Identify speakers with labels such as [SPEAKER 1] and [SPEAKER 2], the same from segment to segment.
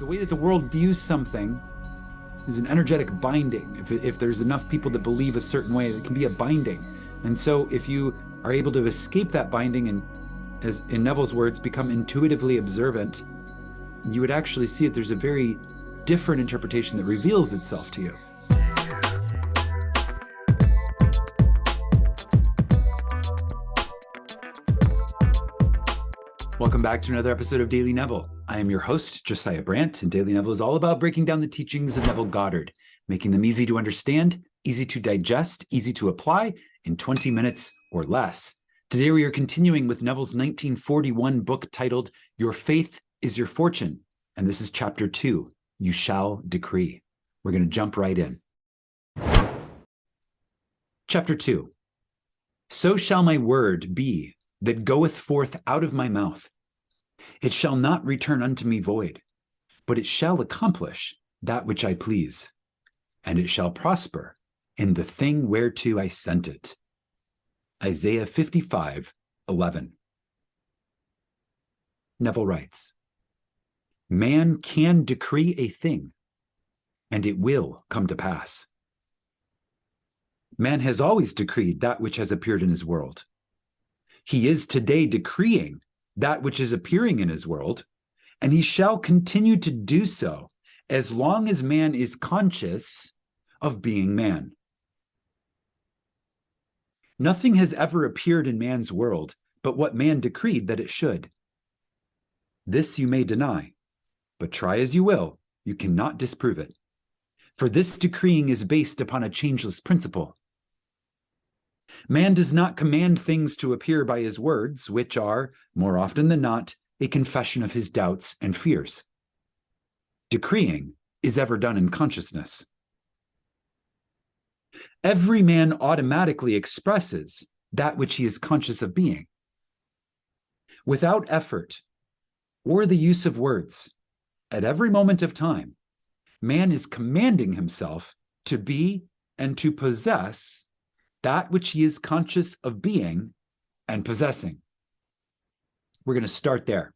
[SPEAKER 1] The way that the world views something is an energetic binding. If there's enough people that believe a certain way, it can be a binding. And so if you are able to escape that binding and, as in Neville's words, become intuitively observant, you would actually see that there's a very different interpretation that reveals itself to you. Welcome back to another episode of Daily Neville. I am your host, Josiah Brandt, and Daily Neville is all about breaking down the teachings of Neville Goddard, making them easy to understand, easy to digest, easy to apply in 20 minutes or less. Today we are continuing with Neville's 1941 book titled, Your Faith is Your Fortune, and this is chapter 2, You Shall Decree. We're going to jump right in. Chapter 2, So shall my word be that goeth forth out of my mouth. It shall not return unto me void, but it shall accomplish that which I please, and it shall prosper in the thing whereto I sent it. Isaiah 55:11. Neville writes, Man can decree a thing, and it will come to pass. Man has always decreed that which has appeared in his world. He is today decreeing that which is appearing in his world, and he shall continue to do so as long as man is conscious of being man. Nothing has ever appeared in man's world but what man decreed that it should. This you may deny, but try as you will, you cannot disprove it. For this decreeing is based upon a changeless principle. Man does not command things to appear by his words, which are, more often than not, a confession of his doubts and fears. Decreeing is ever done in consciousness. Every man automatically expresses that which he is conscious of being. Without effort or the use of words, at every moment of time, man is commanding himself to be and to possess that which he is conscious of being and possessing. We're going to start there.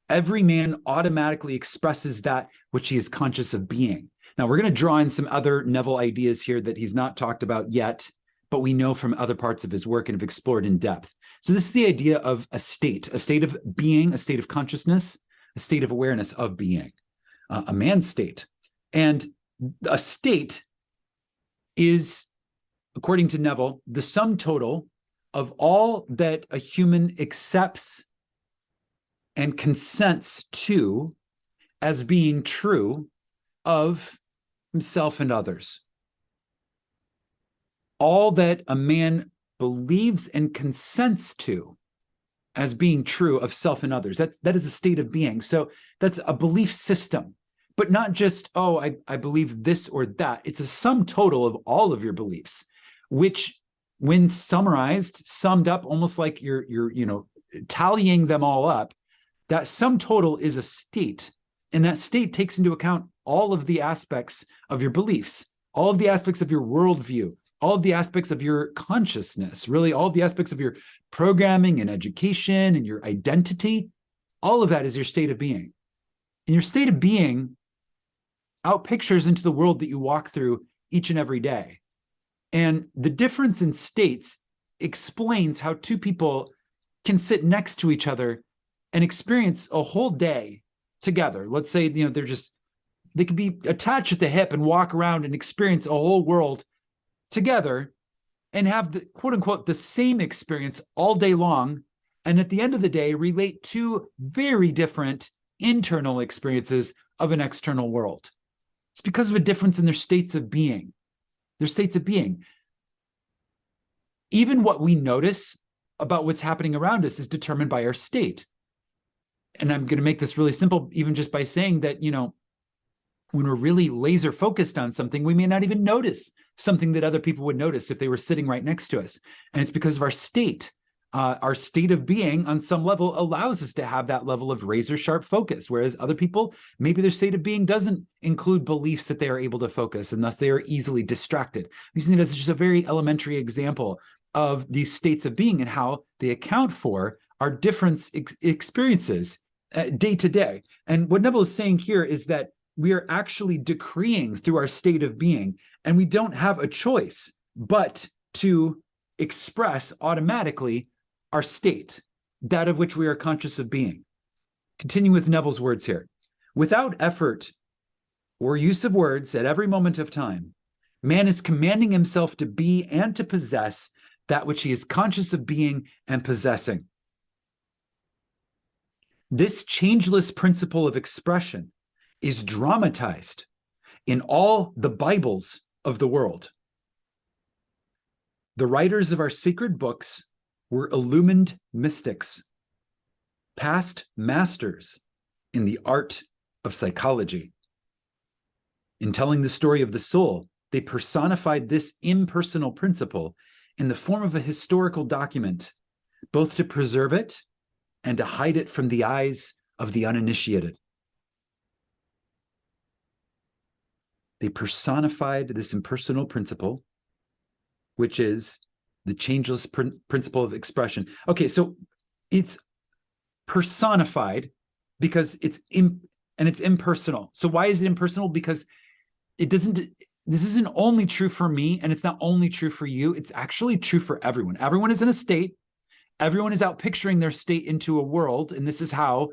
[SPEAKER 1] Every man automatically expresses that which he is conscious of being. Now, we're going to draw in some other Neville ideas here that he's not talked about yet, but we know from other parts of his work and have explored in depth. So this is the idea of a state of being, a state of consciousness, a state of awareness of being, a man's state. And a state is, according to Neville, the sum total of all that a human accepts and consents to as being true of himself and others. All that a man believes and consents to as being true of self and others. That is a state of being. So that's a belief system, but not just, I believe this or that. It's a sum total of all of your beliefs, which, when summed up, almost like you're tallying them all up, that sum total is a state, and that state takes into account all of the aspects of your beliefs, all of the aspects of your worldview, all of the aspects of your consciousness, really all of the aspects of your programming and education and your identity. All of that is your state of being. And your state of being outpictures into the world that you walk through each and every day. And the difference in states explains how two people can sit next to each other and experience a whole day together. Let's say, they could be attached at the hip and walk around and experience a whole world together and have the quote unquote the same experience all day long. And at the end of the day, relate two very different internal experiences of an external world. It's because of a difference in their states of being. Their states of being. Even what we notice about what's happening around us is determined by our state. And I'm going to make this really simple, even just by saying that, when we're really laser focused on something, we may not even notice something that other people would notice if they were sitting right next to us. And it's because of our state. Our state of being on some level allows us to have that level of razor sharp focus, whereas other people, maybe their state of being doesn't include beliefs that they are able to focus, and thus they are easily distracted. I'm using it as just a very elementary example of these states of being and how they account for our different experiences day to day. And what Neville is saying here is that we are actually decreeing through our state of being, and we don't have a choice but to express automatically our state, that of which we are conscious of being. Continue with Neville's words here. Without effort or use of words at every moment of time, man is commanding himself to be and to possess that which he is conscious of being and possessing. This changeless principle of expression is dramatized in all the Bibles of the world. The writers of our sacred books were illumined mystics, past masters in the art of psychology. In telling the story of the soul, they personified this impersonal principle in the form of a historical document, both to preserve it and to hide it from the eyes of the uninitiated. They personified this impersonal principle, which is the changeless principle of expression. Okay, so it's personified because it's impersonal. So why is it impersonal? Because this isn't only true for me, and it's not only true for you, it's actually true for everyone. Everyone is in a state. Everyone is out picturing their state into a world, and this is how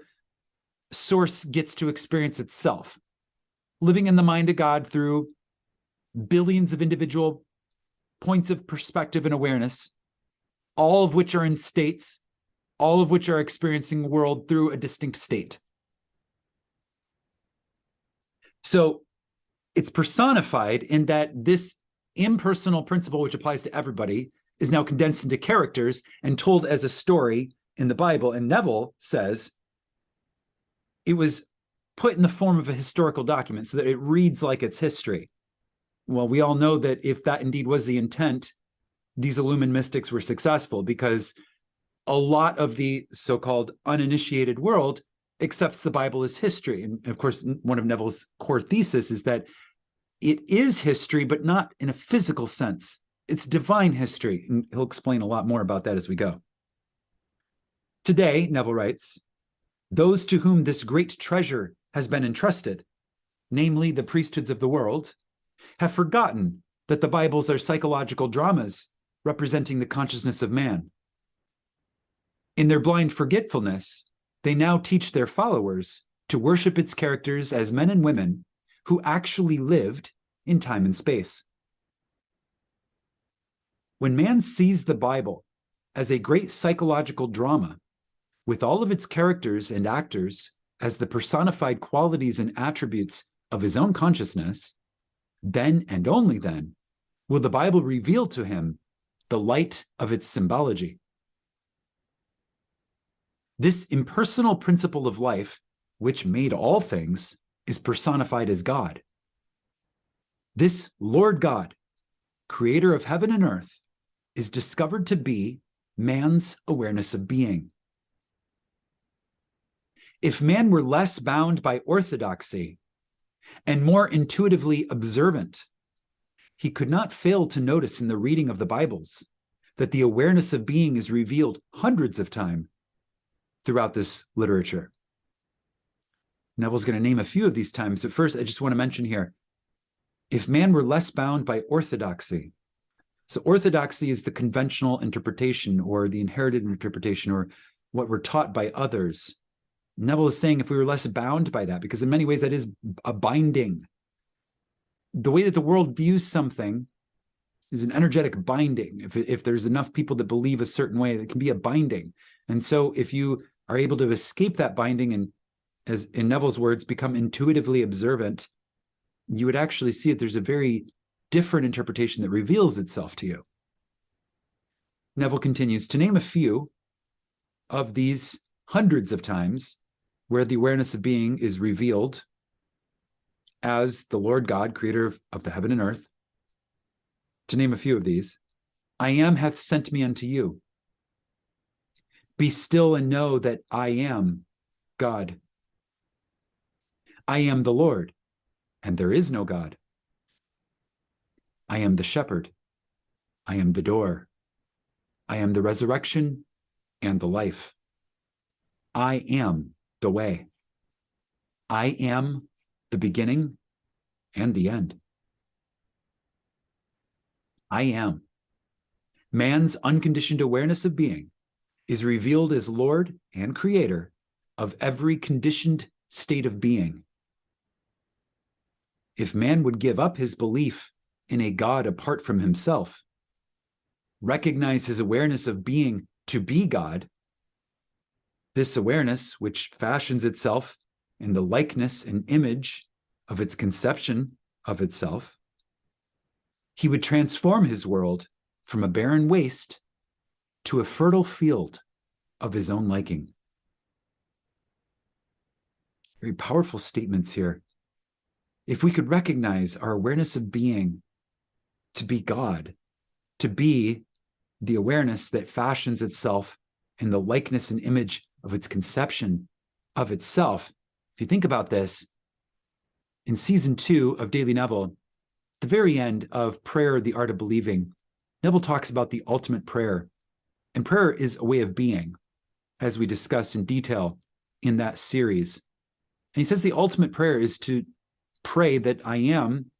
[SPEAKER 1] Source gets to experience itself. Living in the mind of God through billions of individual points of perspective and awareness, all of which are in states, all of which are experiencing the world through a distinct state. So it's personified in that this impersonal principle, which applies to everybody, is now condensed into characters and told as a story in the Bible. And Neville says it was put in the form of a historical document so that it reads like it's history. Well, we all know that if that indeed was the intent, these illumined mystics were successful, because a lot of the so-called uninitiated world accepts the Bible as history. And of course, one of Neville's core theses is that it is history, but not in a physical sense. It's divine history. And he'll explain a lot more about that as we go. Today, Neville writes, those to whom this great treasure has been entrusted, namely the priesthoods of the world, have forgotten that the Bibles are psychological dramas representing the consciousness of man. In their blind forgetfulness, they now teach their followers to worship its characters as men and women who actually lived in time and space. When man sees the Bible as a great psychological drama, with all of its characters and actors as the personified qualities and attributes of his own consciousness, then and only then will the Bible reveal to him the light of its symbology. This impersonal principle of life, which made all things, is personified as God. This Lord God, creator of heaven and earth, is discovered to be man's awareness of being. If man were less bound by orthodoxy and more intuitively observant, he could not fail to notice in the reading of the Bibles that the awareness of being is revealed hundreds of times throughout this literature. Neville's going to name a few of these times, but first I just want to mention here, if man were less bound by orthodoxy. So orthodoxy is the conventional interpretation or the inherited interpretation or what we're taught by others. Neville is saying if we were less bound by that, because in many ways that is a binding. The way that the world views something is an energetic binding. If there's enough people that believe a certain way, it can be a binding. And so if you are able to escape that binding and, as in Neville's words, become intuitively observant, you would actually see that there's a very different interpretation that reveals itself to you. Neville continues to name a few of these hundreds of times where the awareness of being is revealed as the Lord God, creator of the heaven and earth. To name a few of these, I am hath sent me unto you. Be still and know that I am God. I am the Lord, and there is no God. I am the shepherd. I am the door. I am the resurrection and the life. I am the way. I am the beginning and the end. I am. Man's unconditioned awareness of being is revealed as Lord and Creator of every conditioned state of being. If man would give up his belief in a God apart from himself, recognize his awareness of being to be God, this awareness, which fashions itself in the likeness and image of its conception of itself, he would transform his world from a barren waste to a fertile field of his own liking. Very powerful statements here. If we could recognize our awareness of being to be God, to be the awareness that fashions itself in the likeness and image of its conception of itself. If you think about this, in season 2 of Daily Neville, the very end of Prayer, the Art of Believing, Neville talks about the ultimate prayer. And prayer is a way of being, as we discussed in detail in that series. And he says the ultimate prayer is to pray that I am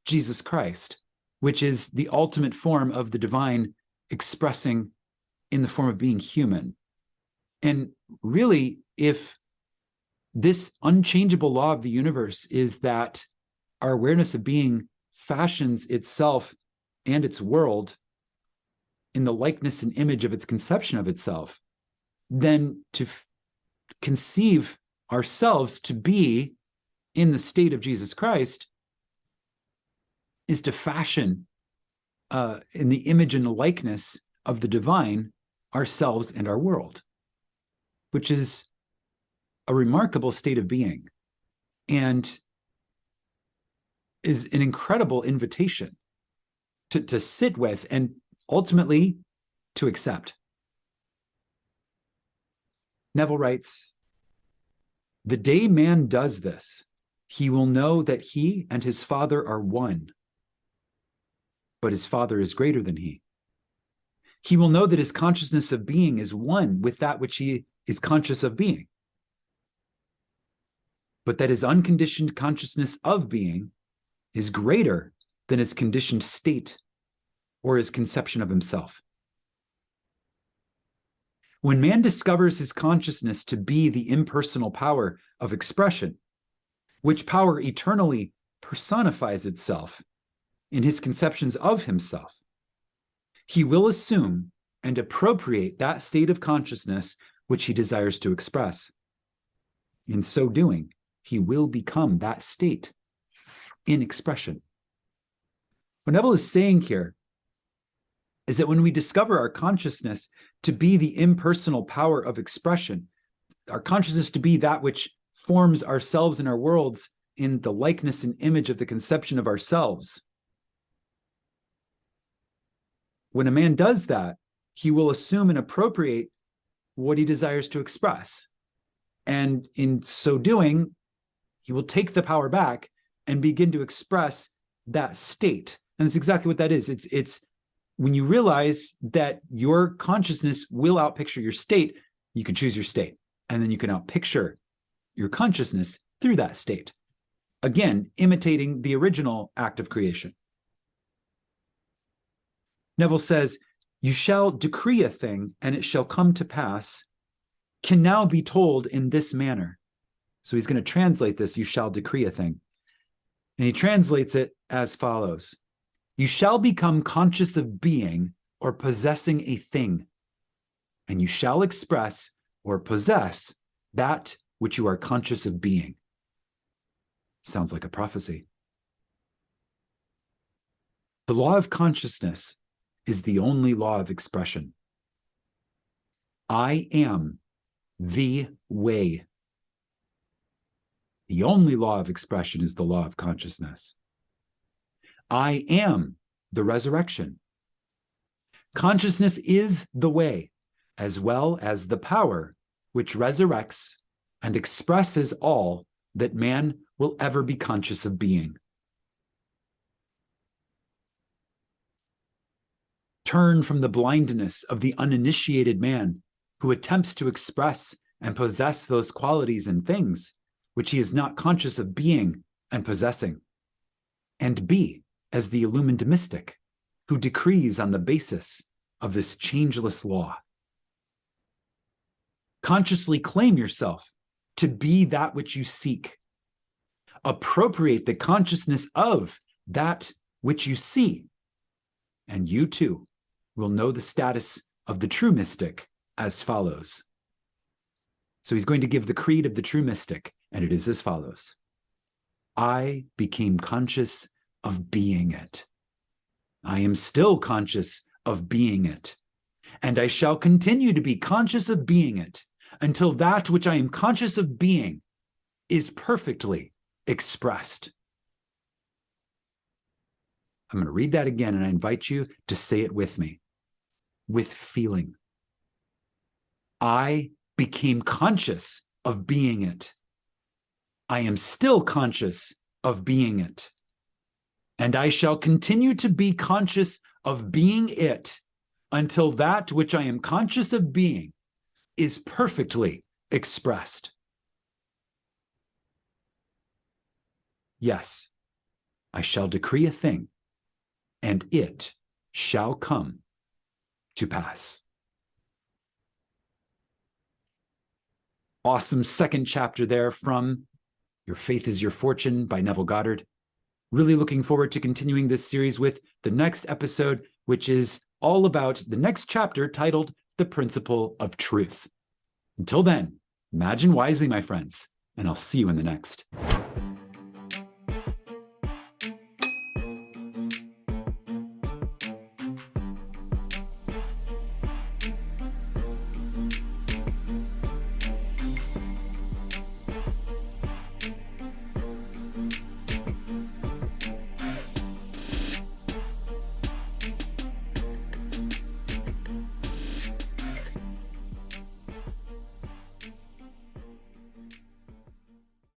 [SPEAKER 1] Jesus Christ, which is the ultimate form of the divine expressing in the form of being human. And really, if this unchangeable law of the universe is that our awareness of being fashions itself and its world in the likeness and image of its conception of itself, then to conceive ourselves to be in the state of Jesus Christ is to fashion in the image and the likeness of the divine ourselves and our world, which is a remarkable state of being and is an incredible invitation to sit with and ultimately to accept. Neville writes, "The day man does this, he will know that he and his Father are one, but his Father is greater than he. He will know that his consciousness of being is one with that which he is conscious of being, but that his unconditioned consciousness of being is greater than his conditioned state or his conception of himself. When man discovers his consciousness to be the impersonal power of expression, which power eternally personifies itself in his conceptions of himself, he will assume and appropriate that state of consciousness which he desires to express. In so doing, he will become that state in expression." What Neville is saying here is that when we discover our consciousness to be the impersonal power of expression, our consciousness to be that which forms ourselves and our worlds in the likeness and image of the conception of ourselves, when a man does that, he will assume and appropriate what he desires to express. And in so doing, he will take the power back and begin to express that state. And that's exactly what that is. It's when you realize that your consciousness will outpicture your state, you can choose your state. And then you can outpicture your consciousness through that state. Again, imitating the original act of creation. Neville says, "You shall decree a thing, and it shall come to pass," can now be told in this manner. So he's going to translate this, "you shall decree a thing." And he translates it as follows: "You shall become conscious of being or possessing a thing, and you shall express or possess that which you are conscious of being." Sounds like a prophecy. The law of consciousness is the only law of expression. I am the way. The only law of expression is the law of consciousness. I am the resurrection. Consciousness is the way, as well as the power which resurrects and expresses all that man will ever be conscious of being. Turn from the blindness of the uninitiated man who attempts to express and possess those qualities and things which he is not conscious of being and possessing, and be as the illumined mystic who decrees on the basis of this changeless law. Consciously claim yourself to be that which you seek. Appropriate the consciousness of that which you see, and you too will know the status of the true mystic as follows. So he's going to give the creed of the true mystic, and it is as follows. I became conscious of being it. I am still conscious of being it, and I shall continue to be conscious of being it until that which I am conscious of being is perfectly expressed. I'm going to read that again, and I invite you to say it with me, with feeling. I became conscious of being it. I am still conscious of being it. And I shall continue to be conscious of being it until that which I am conscious of being is perfectly expressed. Yes, I shall decree a thing, and it shall come to pass. Awesome second chapter there from Your Faith is Your Fortune by Neville Goddard. Really looking forward to continuing this series with the next episode, which is all about the next chapter titled The Principle of Truth. Until then, imagine wisely, my friends, and I'll see you in the next.